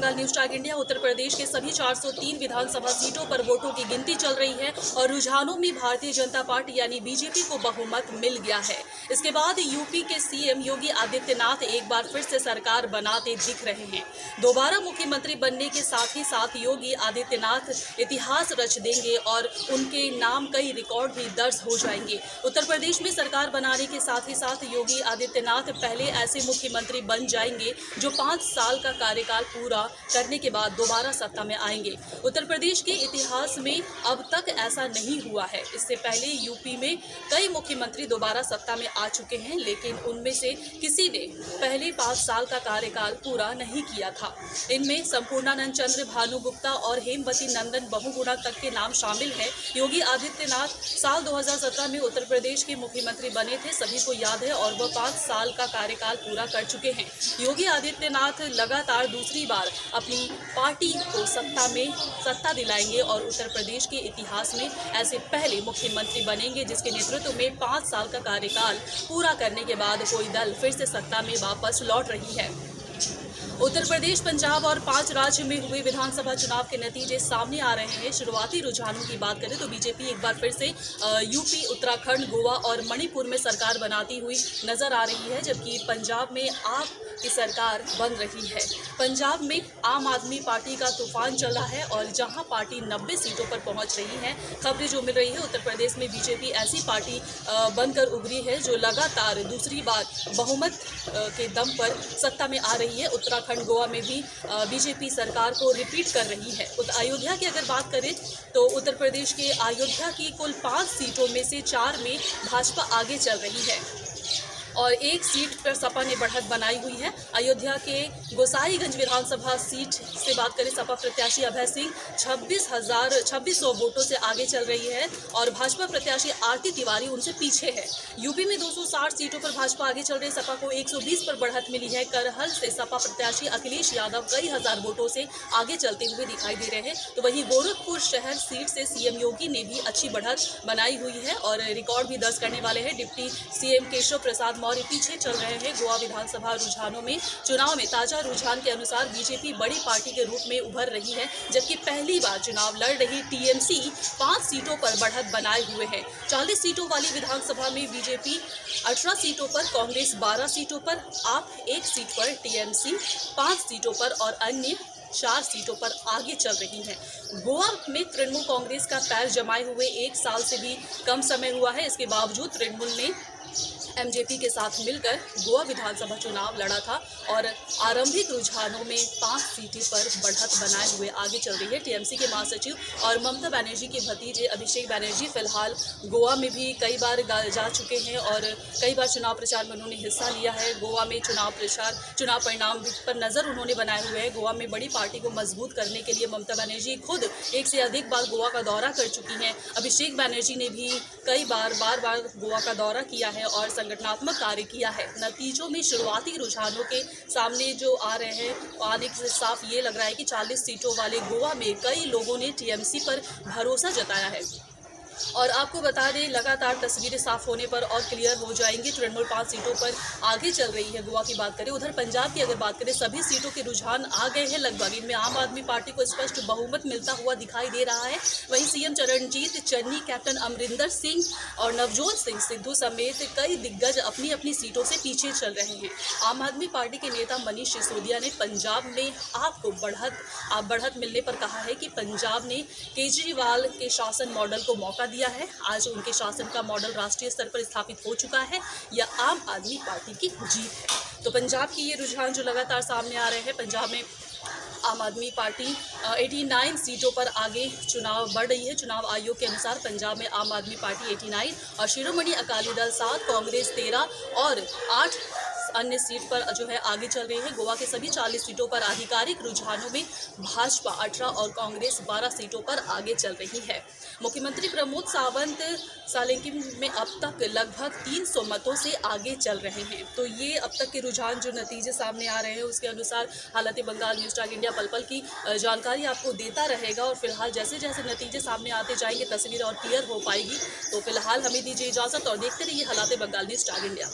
Bengal news time India. Uttar Pradesh के सभी 403 विधानसभा सीटों पर वोटों की गिनती चल रही है और रुझानों में भारतीय जनता पार्टी यानी बीजेपी को बहुमत मिल गया है। इसके बाद यूपी के सीएम योगी आदित्यनाथ एक बार फिर से सरकार बनाते दिख रहे हैं। दोबारा मुख्यमंत्री बनने के साथ ही साथ योगी आदित्यनाथ इतिहास रच देंगे और उनके नाम कई रिकॉर्ड भी दर्ज हो जाएंगे। उत्तर प्रदेश में सरकार बनाने के साथ ही साथ योगी आदित्यनाथ पहले ऐसे मुख्यमंत्री बन जाएंगे जो 5 साल का कार्यकाल पूरा करने के बाद दोबारा सत्ता में आएंगे। उत्तर प्रदेश के इतिहास में अब तक ऐसा नहीं हुआ है। इससे पहले यूपी में कई मुख्यमंत्री दोबारा सत्ता में आ चुके हैं, लेकिन उनमें से किसी ने पहले 5 साल का कार्यकाल पूरा नहीं किया था। इनमें संपूर्णानंद चंद्र, भानु गुप्ता और हेमवती नंदन बहुगुणा तक के नाम शामिल हैं। योगी आदित्यनाथ साल 2017 में उत्तर प्रदेश के मुख्यमंत्री बने थे, सभी को याद है, और वह 5 साल का कार्यकाल पूरा कर चुके हैं। योगी आदित्यनाथ लगातार दूसरी बार अपनी पार्टी को सत्ता दिलाएंगे और उत्तर प्रदेश के इतिहास में ऐसे पहले मुख्यमंत्री बनेंगे जिसके नेतृत्व में 5 साल का कार्यकाल पूरा करने के बाद कोई दल फिर से सत्ता में वापस लौट रही है। उत्तर प्रदेश, पंजाब और 5 राज्य में हुए विधानसभा चुनाव के नतीजे सामने आ रहे हैं। शुरुआती रुझानों की बात करें तो बीजेपी एक बार फिर से यूपी, उत्तराखंड, गोवा और मणिपुर में सरकार बनाती हुई नजर आ रही है, जबकि पंजाब में आप की सरकार बन रही है। पंजाब में आम आदमी पार्टी का तूफान चला है और जहां पार्टी 90 सीटों पर पहुंच रही है। खबरें जो मिल रही है, उत्तर प्रदेश में बीजेपी ऐसी पार्टी बनकर उभरी है जो लगातार दूसरी बार बहुमत के दम पर सत्ता में आ रही है। उत्तराखंड, गोवा में भी बीजेपी सरकार को रिपीट कर रही है। अयोध्या की अगर बात करें तो उत्तर प्रदेश के अयोध्या की कुल 5 सीटों में से 4 में भाजपा आगे चल रही है और 1 सीट पर सपा ने बढ़त बनाई हुई है। अयोध्या के गोसाईगंज विधानसभा सीट से बात करें, सपा प्रत्याशी अभय सिंह 2600 वोटों से आगे चल रही है और भाजपा प्रत्याशी आरती तिवारी उनसे पीछे है। यूपी में 260 सीटों पर भाजपा आगे चल रही है, सपा को 120 पर बढ़त मिली है। करहल से सपा प्रत्याशी अखिलेश यादव कई हजार वोटों से आगे चलते हुए दिखाई दे रहे हैं। तो वहीं गोरखपुर शहर सीट से सीएम योगी ने भी अच्छी बढ़त बनाई हुई है और रिकॉर्ड भी दर्ज करने वाले हैं। डिप्टी सीएम केशव प्रसाद और पीछे चल रहे हैं। गोवा विधानसभा रुझानों में चुनाव में ताजा रुझान के अनुसार बीजेपी बड़ी पार्टी के रूप में उभर रही है, जबकि पहली बार चुनाव लड़ रही टीएमसी 5 सीटों पर बढ़त बनाए हुए है। 40 सीटों वाली विधानसभा में बीजेपी 18 सीटों पर, कांग्रेस 12 सीटों पर, आप 1 सीट पर, टीएमसी 5 सीटों पर और अन्य 4 सीटों पर आगे चल रही हैं। गोवा में तृणमूल कांग्रेस का पैर जमाए हुए 1 साल से भी कम समय हुआ है। इसके बावजूद तृणमूल ने एमजेपी के साथ मिलकर गोवा विधानसभा चुनाव लड़ा था और आरंभिक रुझानों में 5 सीटों पर बढ़त बनाए हुए आगे चल रही है। टीएमसी के महासचिव और ममता बनर्जी के भतीजे अभिषेक बनर्जी फिलहाल गोवा में भी कई बार जा चुके हैं और कई बार चुनाव प्रचार में उन्होंने हिस्सा लिया है। गोवा में चुनाव परिणाम पर नज़र उन्होंने बनाए हुए हैं। गोवा में बड़ी पार्टी को मजबूत करने के लिए ममता बनर्जी खुद 1 से अधिक बार गोवा का दौरा कर चुकी हैं। अभिषेक बनर्जी ने भी कई बार गोवा का दौरा किया है और संगठनात्मक कार्य किया है। नतीजों में शुरुआती रुझानों के सामने जो आ रहे हैं, आने से साफ ये लग रहा है कि 40 सीटों वाले गोवा में कई लोगों ने टीएमसी पर भरोसा जताया है। और आपको बता दें, लगातार तस्वीरें साफ होने पर और क्लियर हो जाएंगी। तृणमूल 5 सीटों पर आगे चल रही है। गोवा की बात करें, उधर पंजाब की अगर बात करें, सभी सीटों के रुझान आ गए हैं लगभग। इनमें आम आदमी पार्टी को स्पष्ट बहुमत मिलता हुआ दिखाई दे रहा है। वहीं सीएम चरणजीत चन्नी, कैप्टन अमरिंदर सिंह और नवजोत सिंह सिद्धू समेत कई दिग्गज अपनी अपनी सीटों से पीछे चल रहे हैं। आम आदमी पार्टी के नेता मनीष सिसोदिया ने पंजाब में आपको बढ़त मिलने पर कहा है कि पंजाब ने केजरीवाल के शासन मॉडल को मौका दिया है। आज उनके शासन का मॉडल राष्ट्रीय स्तर पर स्थापित हो चुका है। यह आम आदमी पार्टी की जीत है। तो पंजाब की ये रुझान जो लगातार सामने आ रहे हैं, पंजाब में आम आदमी पार्टी 89 सीटों पर आगे चुनाव बढ़ रही है। चुनाव आयोग के अनुसार पंजाब में आम आदमी पार्टी 89 और शिरोमणि अकाली दल 7, कांग्रेस 13 और 8 अन्य सीट पर जो है आगे चल रहे हैं। गोवा के सभी 40 सीटों पर आधिकारिक रुझानों में भाजपा 18 और कांग्रेस 12 सीटों पर आगे चल रही है। मुख्यमंत्री प्रमोद सावंत सालेकिन में अब तक लगभग 300 मतों से आगे चल रहे हैं। तो ये अब तक के रुझान जो नतीजे सामने आ रहे हैं उसके अनुसार हालात बंगाल न्यूज टाइम इंडिया पल पल की जानकारी आपको देता रहेगा और फिलहाल जैसे जैसे नतीजे सामने आते जाएंगे तस्वीर और क्लियर हो पाएगी। तो फिलहाल हमें दीजिए इजाज़त और देखते रहिए हालात बंगाल न्यूज टाइम इंडिया।